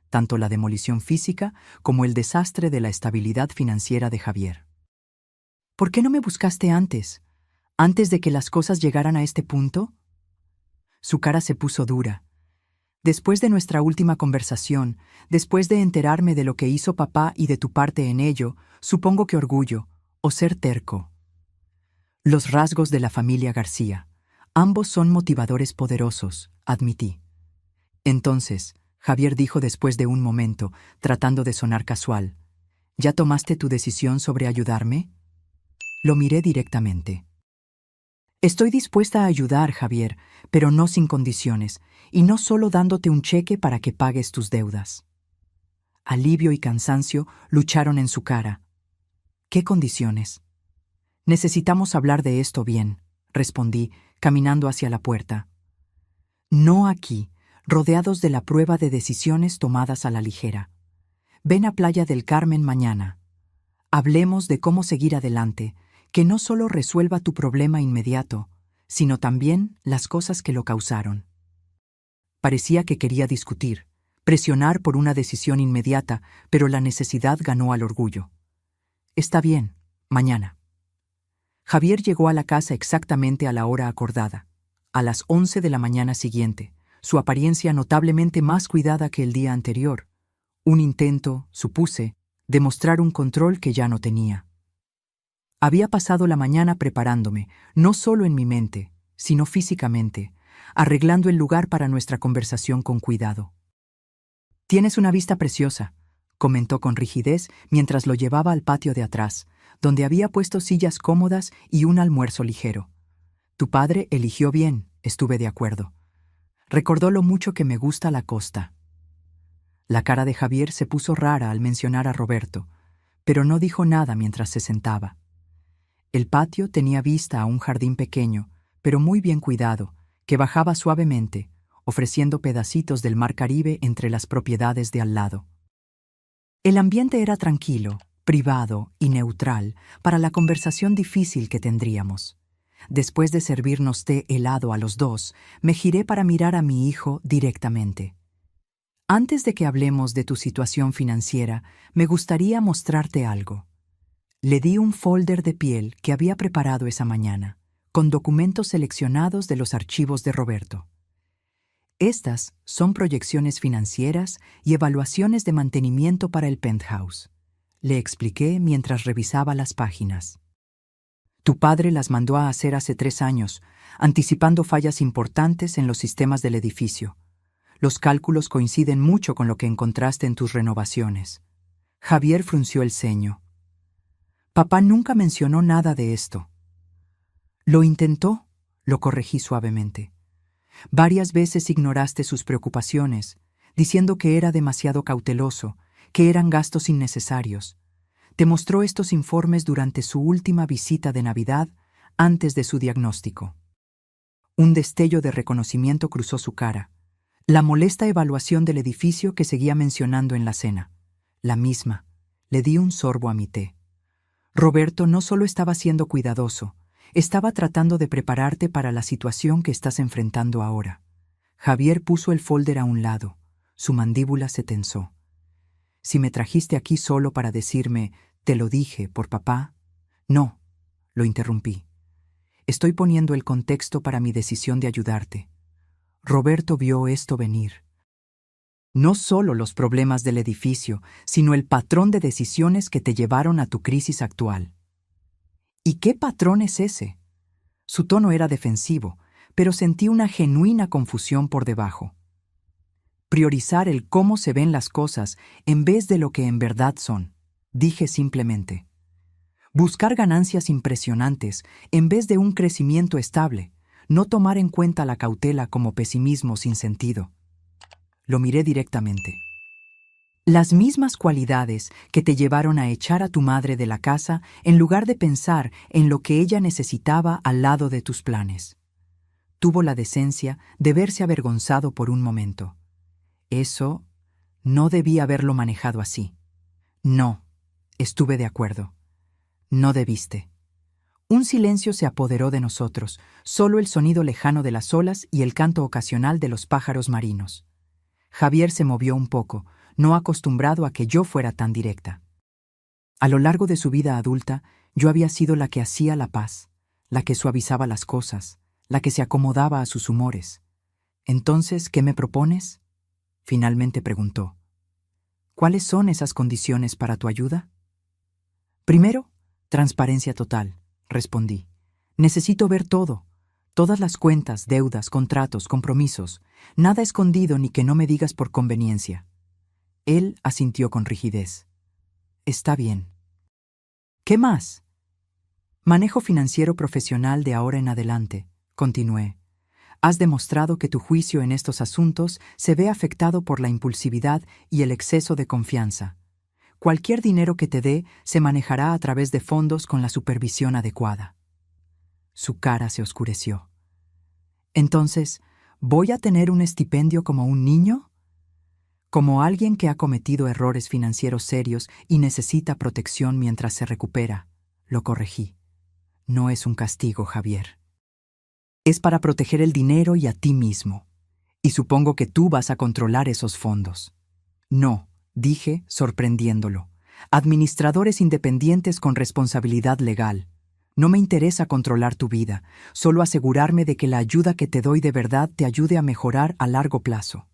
tanto la demolición física como el desastre de la estabilidad financiera de Javier. ¿Por qué no me buscaste antes? ¿Antes de que las cosas llegaran a este punto? Su cara se puso dura. Después de nuestra última conversación, después de enterarme de lo que hizo papá y de tu parte en ello, supongo que orgullo, o ser terco. Los rasgos de la familia García. Ambos son motivadores poderosos, admití. Entonces, Javier dijo después de un momento, tratando de sonar casual, ¿ya tomaste tu decisión sobre ayudarme? Lo miré directamente. Estoy dispuesta a ayudar, Javier, pero no sin condiciones, y no solo dándote un cheque para que pagues tus deudas. Alivio y cansancio lucharon en su cara. ¿Qué condiciones? Necesitamos hablar de esto bien, respondí, caminando hacia la puerta. No aquí, rodeados de la prueba de decisiones tomadas a la ligera. Ven a Playa del Carmen mañana. Hablemos de cómo seguir adelante, que no solo resuelva tu problema inmediato, sino también las cosas que lo causaron. Parecía que quería discutir, presionar por una decisión inmediata, pero la necesidad ganó al orgullo. Está bien, mañana. Javier llegó a la casa exactamente a la hora acordada, a las 11 de la mañana siguiente, su apariencia notablemente más cuidada que el día anterior. Un intento, supuse, de mostrar un control que ya no tenía. Había pasado la mañana preparándome, no solo en mi mente, sino físicamente, arreglando el lugar para nuestra conversación con cuidado. «Tienes una vista preciosa», comentó con rigidez mientras lo llevaba al patio de atrás, donde había puesto sillas cómodas y un almuerzo ligero. «Tu padre eligió bien», estuve de acuerdo. Recordó lo mucho que me gusta la costa. La cara de Javier se puso rara al mencionar a Roberto, pero no dijo nada mientras se sentaba. El patio tenía vista a un jardín pequeño, pero muy bien cuidado, que bajaba suavemente, ofreciendo pedacitos del mar Caribe entre las propiedades de al lado. El ambiente era tranquilo, privado y neutral para la conversación difícil que tendríamos. Después de servirnos té helado a los dos, me giré para mirar a mi hijo directamente. Antes de que hablemos de tu situación financiera, me gustaría mostrarte algo. Le di un folder de piel que había preparado esa mañana, con documentos seleccionados de los archivos de Roberto. Estas son proyecciones financieras y evaluaciones de mantenimiento para el penthouse. le expliqué mientras revisaba las páginas. Tu padre las mandó a hacer hace 3 años, anticipando fallas importantes en los sistemas del edificio. Los cálculos coinciden mucho con lo que encontraste en tus renovaciones. Javier frunció el ceño. Papá nunca mencionó nada de esto. Lo intentó, lo corregí suavemente. Varias veces ignoraste sus preocupaciones, diciendo que era demasiado cauteloso, que eran gastos innecesarios. Te mostró estos informes durante su última visita de Navidad, antes de su diagnóstico. Un destello de reconocimiento cruzó su cara. La molesta evaluación del edificio que seguía mencionando en la cena. La misma. Le di un sorbo a mi té. Roberto no solo estaba siendo cuidadoso, estaba tratando de prepararte para la situación que estás enfrentando ahora. Javier puso el folder a un lado. Su mandíbula se tensó. Si me trajiste aquí solo para decirme, te lo dije, por papá. No, lo interrumpí. Estoy poniendo el contexto para mi decisión de ayudarte. Roberto vio esto venir. No solo los problemas del edificio, sino el patrón de decisiones que te llevaron a tu crisis actual. ¿Y qué patrón es ese? Su tono era defensivo, pero sentí una genuina confusión por debajo. Priorizar el cómo se ven las cosas en vez de lo que en verdad son, dije simplemente. Buscar ganancias impresionantes en vez de un crecimiento estable, no tomar en cuenta la cautela como pesimismo sin sentido. Lo miré directamente. Las mismas cualidades que te llevaron a echar a tu madre de la casa en lugar de pensar en lo que ella necesitaba al lado de tus planes. Tuvo la decencia de verse avergonzado por un momento. Eso no debía haberlo manejado así. No, estuve de acuerdo. No debiste. Un silencio se apoderó de nosotros, solo el sonido lejano de las olas y el canto ocasional de los pájaros marinos. Javier se movió un poco, no acostumbrado a que yo fuera tan directa. A lo largo de su vida adulta, yo había sido la que hacía la paz, la que suavizaba las cosas, la que se acomodaba a sus humores. Entonces, ¿qué me propones? Finalmente preguntó. ¿Cuáles son esas condiciones para tu ayuda? Primero, transparencia total, respondí. Necesito ver todo. Todas las cuentas, deudas, contratos, compromisos. Nada escondido ni que no me digas por conveniencia. Él asintió con rigidez. Está bien. ¿Qué más? Manejo financiero profesional de ahora en adelante, continué. Has demostrado que tu juicio en estos asuntos se ve afectado por la impulsividad y el exceso de confianza. Cualquier dinero que te dé se manejará a través de fondos con la supervisión adecuada. Su cara se oscureció. Entonces, ¿voy a tener un estipendio como un niño? Como alguien que ha cometido errores financieros serios y necesita protección mientras se recupera, lo corregí. No es un castigo, Javier. Es para proteger el dinero y a ti mismo. Y supongo que tú vas a controlar esos fondos. No, dije, sorprendiéndolo. Administradores independientes con responsabilidad legal. No me interesa controlar tu vida, solo asegurarme de que la ayuda que te doy de verdad te ayude a mejorar a largo plazo.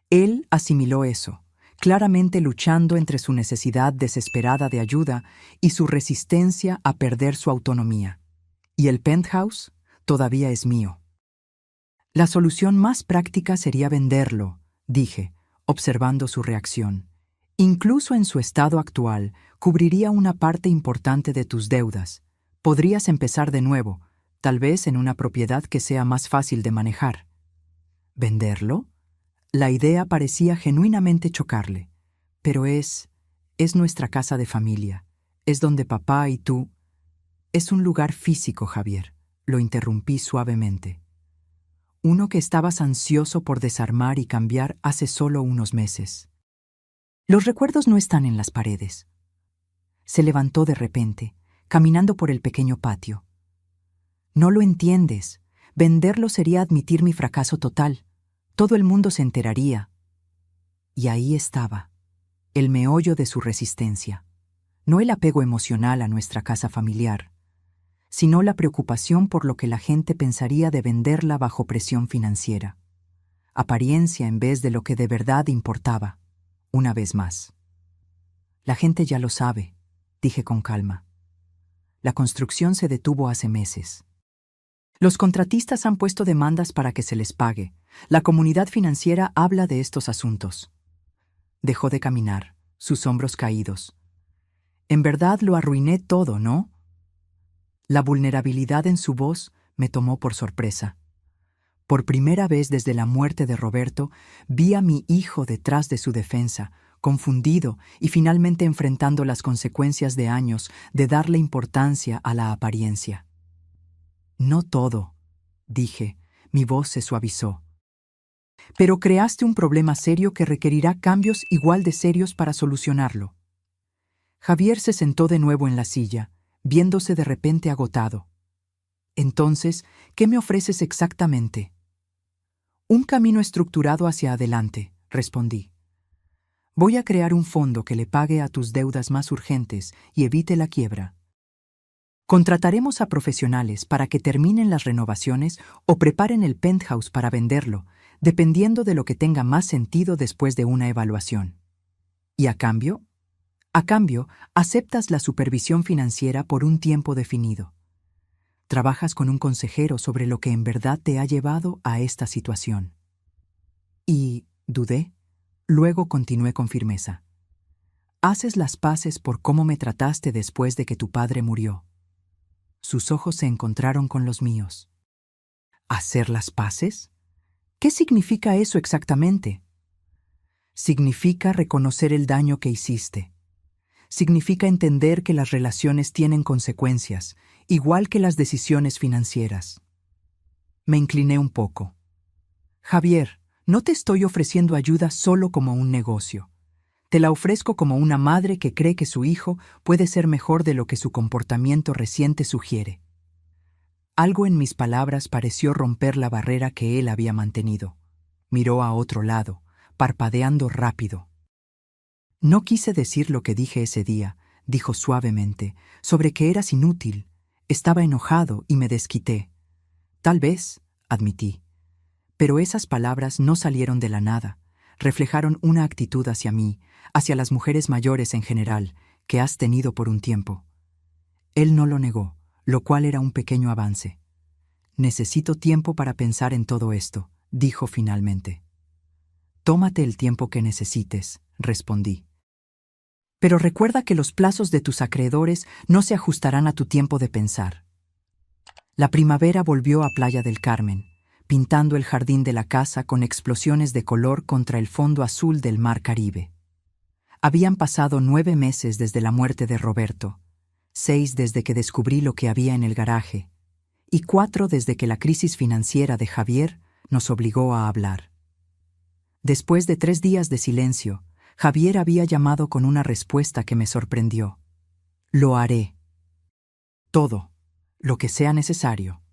Él asimiló eso, claramente luchando entre su necesidad desesperada de ayuda y su resistencia a perder su autonomía. ¿Y el penthouse? Todavía es mío. La solución más práctica sería venderlo, dije, observando su reacción. Incluso en su estado actual, cubriría una parte importante de tus deudas. Podrías empezar de nuevo, tal vez en una propiedad que sea más fácil de manejar. ¿Venderlo? La idea parecía genuinamente chocarle. Pero es nuestra casa de familia. Es donde papá y tú... Es un lugar físico, Javier. Lo interrumpí suavemente. Uno que estabas ansioso por desarmar y cambiar hace solo unos meses. Los recuerdos no están en las paredes. Se levantó de repente, caminando por el pequeño patio. No lo entiendes. Venderlo sería admitir mi fracaso total. Todo el mundo se enteraría. Y ahí estaba, el meollo de su resistencia. No el apego emocional a nuestra casa familiar, sino la preocupación por lo que la gente pensaría de venderla bajo presión financiera. Apariencia en vez de lo que de verdad importaba, una vez más. La gente ya lo sabe, dije con calma. La construcción se detuvo hace meses. Los contratistas han puesto demandas para que se les pague. La comunidad financiera habla de estos asuntos. Dejó de caminar, sus hombros caídos. En verdad lo arruiné todo, ¿no? La vulnerabilidad en su voz me tomó por sorpresa. Por primera vez desde la muerte de Roberto, vi a mi hijo detrás de su defensa, confundido y finalmente enfrentando las consecuencias de años de darle importancia a la apariencia. No todo, dije, mi voz se suavizó. Pero creaste un problema serio que requerirá cambios igual de serios para solucionarlo. Javier se sentó de nuevo en la silla, viéndose de repente agotado. Entonces, ¿qué me ofreces exactamente? Un camino estructurado hacia adelante, respondí. Voy a crear un fondo que le pague a tus deudas más urgentes y evite la quiebra. Contrataremos a profesionales para que terminen las renovaciones o preparen el penthouse para venderlo, dependiendo de lo que tenga más sentido después de una evaluación. ¿Y a cambio? A cambio, aceptas la supervisión financiera por un tiempo definido. Trabajas con un consejero sobre lo que en verdad te ha llevado a esta situación. Y, dudé, luego continué con firmeza. Haces las paces por cómo me trataste después de que tu padre murió. Sus ojos se encontraron con los míos. ¿Hacer las paces? ¿Qué significa eso exactamente? Significa reconocer el daño que hiciste. Significa entender que las relaciones tienen consecuencias, igual que las decisiones financieras. Me incliné un poco. Javier, no te estoy ofreciendo ayuda solo como un negocio. Te la ofrezco como una madre que cree que su hijo puede ser mejor de lo que su comportamiento reciente sugiere. Algo en mis palabras pareció romper la barrera que él había mantenido. Miró a otro lado, parpadeando rápido. No quise decir lo que dije ese día, dijo suavemente, sobre que eras inútil. Estaba enojado y me desquité. Tal vez, admití. Pero esas palabras no salieron de la nada. Reflejaron una actitud hacia mí, hacia las mujeres mayores en general, que has tenido por un tiempo. Él no lo negó, lo cual era un pequeño avance. Necesito tiempo para pensar en todo esto, dijo finalmente. Tómate el tiempo que necesites, respondí. Pero recuerda que los plazos de tus acreedores no se ajustarán a tu tiempo de pensar. La primavera volvió a Playa del Carmen, pintando el jardín de la casa con explosiones de color contra el fondo azul del mar Caribe. Habían pasado 9 meses desde la muerte de Roberto, 6 desde que descubrí lo que había en el garaje, y 4 desde que la crisis financiera de Javier nos obligó a hablar. Después de 3 días de silencio, Javier había llamado con una respuesta que me sorprendió. Lo haré. Todo, lo que sea necesario.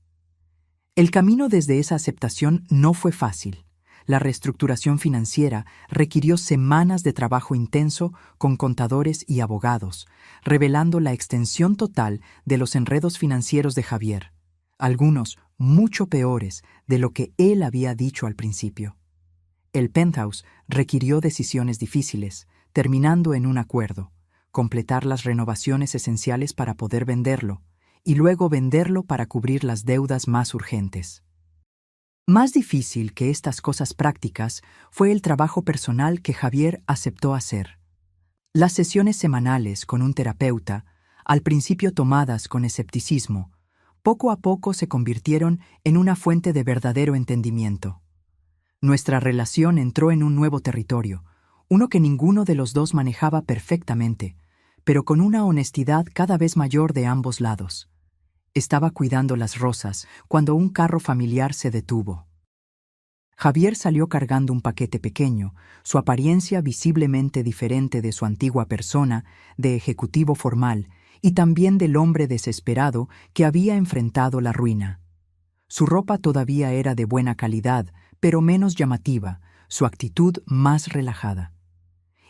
El camino desde esa aceptación no fue fácil. La reestructuración financiera requirió semanas de trabajo intenso con contadores y abogados, revelando la extensión total de los enredos financieros de Javier, algunos mucho peores de lo que él había dicho al principio. El penthouse requirió decisiones difíciles, terminando en un acuerdo, completar las renovaciones esenciales para poder venderlo, y luego venderlo para cubrir las deudas más urgentes. Más difícil que estas cosas prácticas fue el trabajo personal que Javier aceptó hacer. Las sesiones semanales con un terapeuta, al principio tomadas con escepticismo, poco a poco se convirtieron en una fuente de verdadero entendimiento. Nuestra relación entró en un nuevo territorio, uno que ninguno de los dos manejaba perfectamente, pero con una honestidad cada vez mayor de ambos lados. Estaba cuidando las rosas cuando un carro familiar se detuvo. Javier salió cargando un paquete pequeño, su apariencia visiblemente diferente de su antigua persona, de ejecutivo formal, y también del hombre desesperado que había enfrentado la ruina. Su ropa todavía era de buena calidad, pero menos llamativa, su actitud más relajada.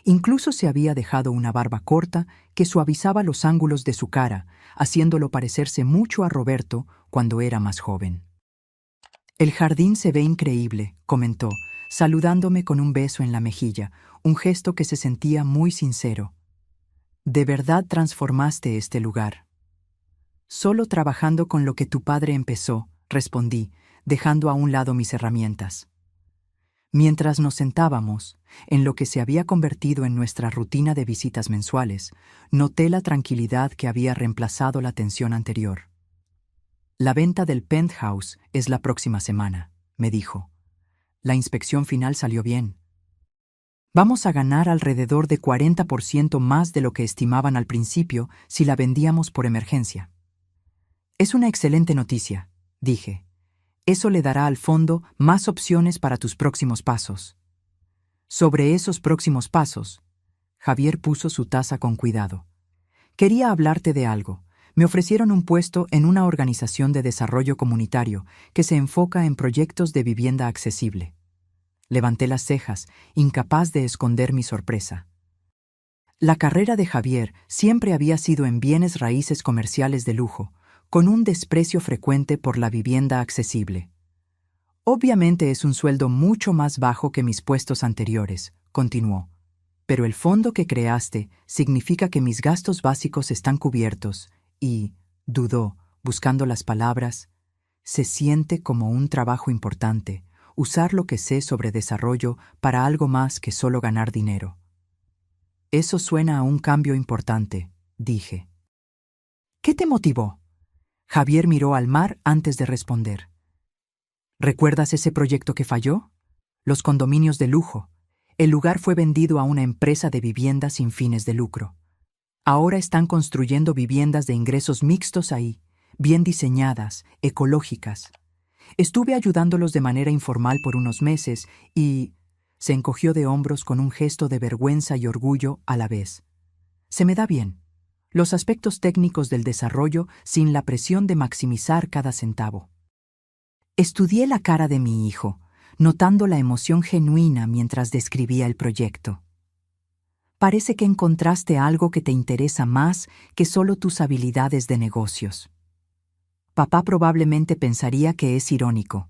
Incluso se había dejado una barba corta que suavizaba los ángulos de su cara, haciéndolo parecerse mucho a Roberto cuando era más joven. El jardín se ve increíble, comentó, saludándome con un beso en la mejilla, un gesto que se sentía muy sincero. De verdad transformaste este lugar. Solo trabajando con lo que tu padre empezó, respondí, dejando a un lado mis herramientas. Mientras nos sentábamos, en lo que se había convertido en nuestra rutina de visitas mensuales, noté la tranquilidad que había reemplazado la tensión anterior. La venta del penthouse es la próxima semana, me dijo. La inspección final salió bien. Vamos a ganar alrededor de 40% más de lo que estimaban al principio si la vendíamos por emergencia. Es una excelente noticia, dije. Eso le dará al fondo más opciones para tus próximos pasos. Sobre esos próximos pasos, Javier puso su taza con cuidado. Quería hablarte de algo. Me ofrecieron un puesto en una organización de desarrollo comunitario que se enfoca en proyectos de vivienda accesible. Levanté las cejas, incapaz de esconder mi sorpresa. La carrera de Javier siempre había sido en bienes raíces comerciales de lujo, con un desprecio frecuente por la vivienda accesible. Obviamente es un sueldo mucho más bajo que mis puestos anteriores, continuó, pero el fondo que creaste significa que mis gastos básicos están cubiertos y, dudó, buscando las palabras, se siente como un trabajo importante, usar lo que sé sobre desarrollo para algo más que solo ganar dinero. Eso suena a un cambio importante, dije. ¿Qué te motivó? Javier miró al mar antes de responder. ¿Recuerdas ese proyecto que falló? Los condominios de lujo. El lugar fue vendido a una empresa de viviendas sin fines de lucro. Ahora están construyendo viviendas de ingresos mixtos ahí, bien diseñadas, ecológicas. Estuve ayudándolos de manera informal por unos meses y se encogió de hombros con un gesto de vergüenza y orgullo a la vez. Se me da bien. Los aspectos técnicos del desarrollo sin la presión de maximizar cada centavo. Estudié la cara de mi hijo, notando la emoción genuina mientras describía el proyecto. Parece que encontraste algo que te interesa más que solo tus habilidades de negocios. Papá probablemente pensaría que es irónico,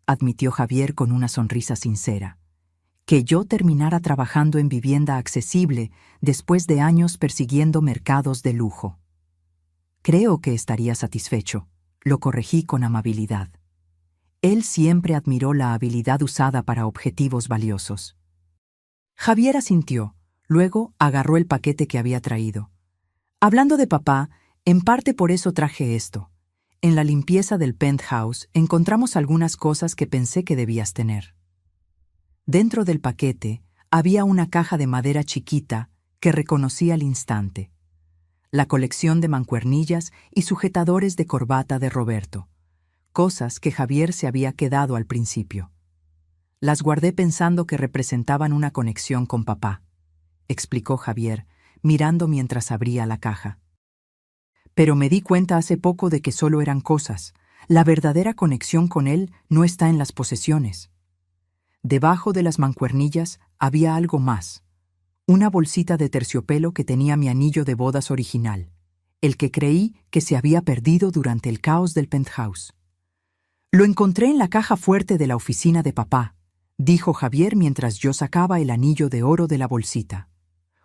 admitió Javier con una sonrisa sincera, que yo terminara trabajando en vivienda accesible después de años persiguiendo mercados de lujo. Creo que estaría satisfecho, lo corregí con amabilidad. Él siempre admiró la habilidad usada para objetivos valiosos. Javier asintió, luego agarró el paquete que había traído. Hablando de papá, en parte por eso traje esto. En la limpieza del penthouse encontramos algunas cosas que pensé que debías tener. Dentro del paquete había una caja de madera chiquita que reconocí al instante. La colección de mancuernillas y sujetadores de corbata de Roberto. Cosas que Javier se había quedado al principio. Las guardé pensando que representaban una conexión con papá, explicó Javier, mirando mientras abría la caja. Pero me di cuenta hace poco de que solo eran cosas. La verdadera conexión con él no está en las posesiones. Debajo de las mancuernillas había algo más. Una bolsita de terciopelo que tenía mi anillo de bodas original, el que creí que se había perdido durante el caos del penthouse. Lo encontré en la caja fuerte de la oficina de papá, dijo Javier mientras yo sacaba el anillo de oro de la bolsita.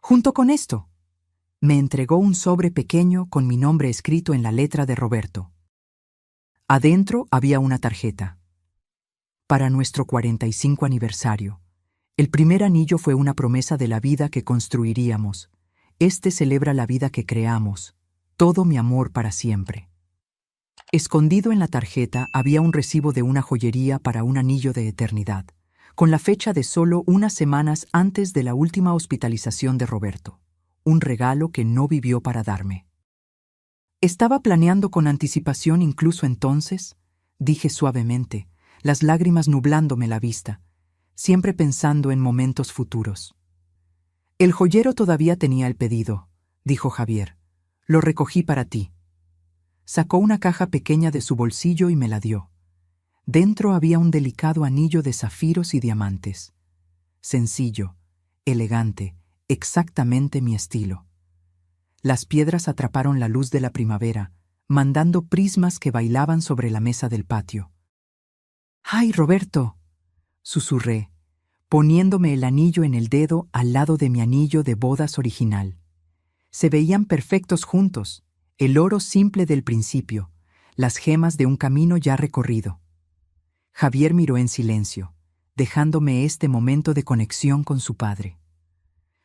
Junto con esto, me entregó un sobre pequeño con mi nombre escrito en la letra de Roberto. Adentro había una tarjeta. Para nuestro 45 aniversario. El primer anillo fue una promesa de la vida que construiríamos. Este celebra la vida que creamos. Todo mi amor para siempre. Escondido en la tarjeta había un recibo de una joyería para un anillo de eternidad, con la fecha de solo unas semanas antes de la última hospitalización de Roberto. Un regalo que no vivió para darme. ¿Estaba planeando con anticipación incluso entonces? Dije suavemente, las lágrimas nublándome la vista, siempre pensando en momentos futuros. El joyero todavía tenía el pedido, dijo Javier. Lo recogí para ti. Sacó una caja pequeña de su bolsillo y me la dio. Dentro había un delicado anillo de zafiros y diamantes. Sencillo, elegante, exactamente mi estilo. Las piedras atraparon la luz de la primavera, mandando prismas que bailaban sobre la mesa del patio. ¡Ay, Roberto!, susurré, poniéndome el anillo en el dedo al lado de mi anillo de bodas original. Se veían perfectos juntos, el oro simple del principio, las gemas de un camino ya recorrido. Javier miró en silencio, dejándome este momento de conexión con su padre.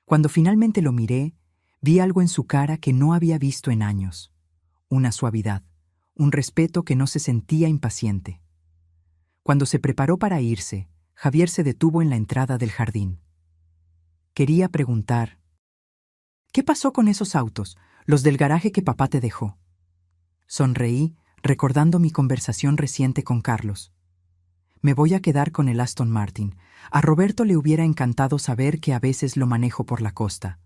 Cuando finalmente lo miré, vi algo en su cara que no había visto en años. Una suavidad, un respeto que no se sentía impaciente. Cuando se preparó para irse, Javier se detuvo en la entrada del jardín. Quería preguntar: ¿qué pasó con esos autos, los del garaje que papá te dejó? Sonreí, recordando mi conversación reciente con Carlos. Me voy a quedar con el Aston Martin. A Roberto le hubiera encantado saber que a veces lo manejo por la costa.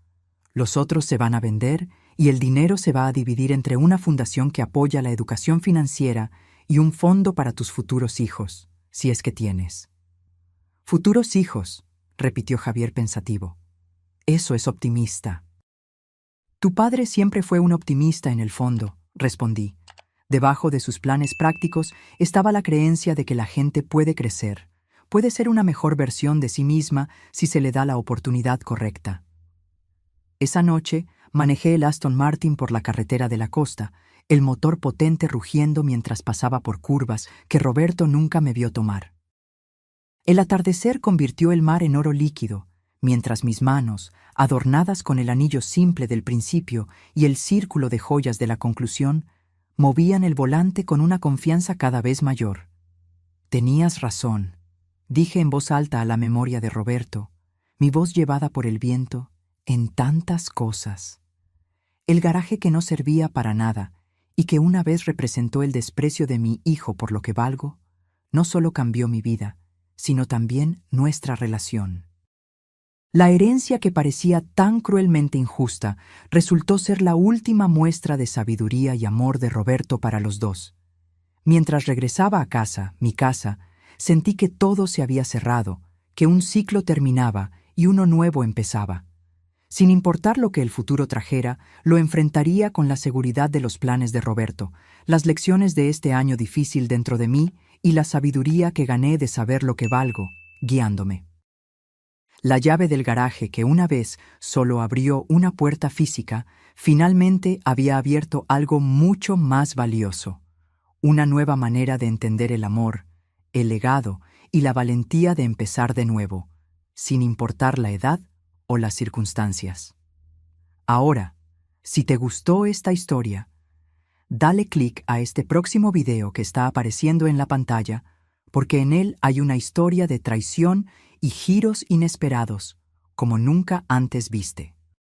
Los otros se van a vender y el dinero se va a dividir entre una fundación que apoya la educación financiera y un fondo para tus futuros hijos, si es que tienes. Futuros hijos, repitió Javier pensativo. Eso es optimista. Tu padre siempre fue un optimista en el fondo, respondí. Debajo de sus planes prácticos estaba la creencia de que la gente puede crecer, puede ser una mejor versión de sí misma si se le da la oportunidad correcta. Esa noche manejé el Aston Martin por la carretera de la costa, el motor potente rugiendo mientras pasaba por curvas que Roberto nunca me vio tomar. El atardecer convirtió el mar en oro líquido, mientras mis manos, adornadas con el anillo simple del principio y el círculo de joyas de la conclusión, movían el volante con una confianza cada vez mayor. Tenías razón, dije en voz alta a la memoria de Roberto, mi voz llevada por el viento, en tantas cosas. El garaje que no servía para nada y que una vez representó el desprecio de mi hijo por lo que valgo, no solo cambió mi vida, sino también nuestra relación. La herencia que parecía tan cruelmente injusta resultó ser la última muestra de sabiduría y amor de Roberto para los dos. Mientras regresaba a casa, mi casa, sentí que todo se había cerrado, que un ciclo terminaba y uno nuevo empezaba. Sin importar lo que el futuro trajera, lo enfrentaría con la seguridad de los planes de Roberto, las lecciones de este año difícil dentro de mí y la sabiduría que gané de saber lo que valgo, guiándome. La llave del garaje que una vez solo abrió una puerta física, finalmente había abierto algo mucho más valioso, una nueva manera de entender el amor, el legado y la valentía de empezar de nuevo, sin importar la edad o las circunstancias. Ahora, si te gustó esta historia, dale clic a este próximo video que está apareciendo en la pantalla, porque en él hay una historia de traición y giros inesperados, como nunca antes viste.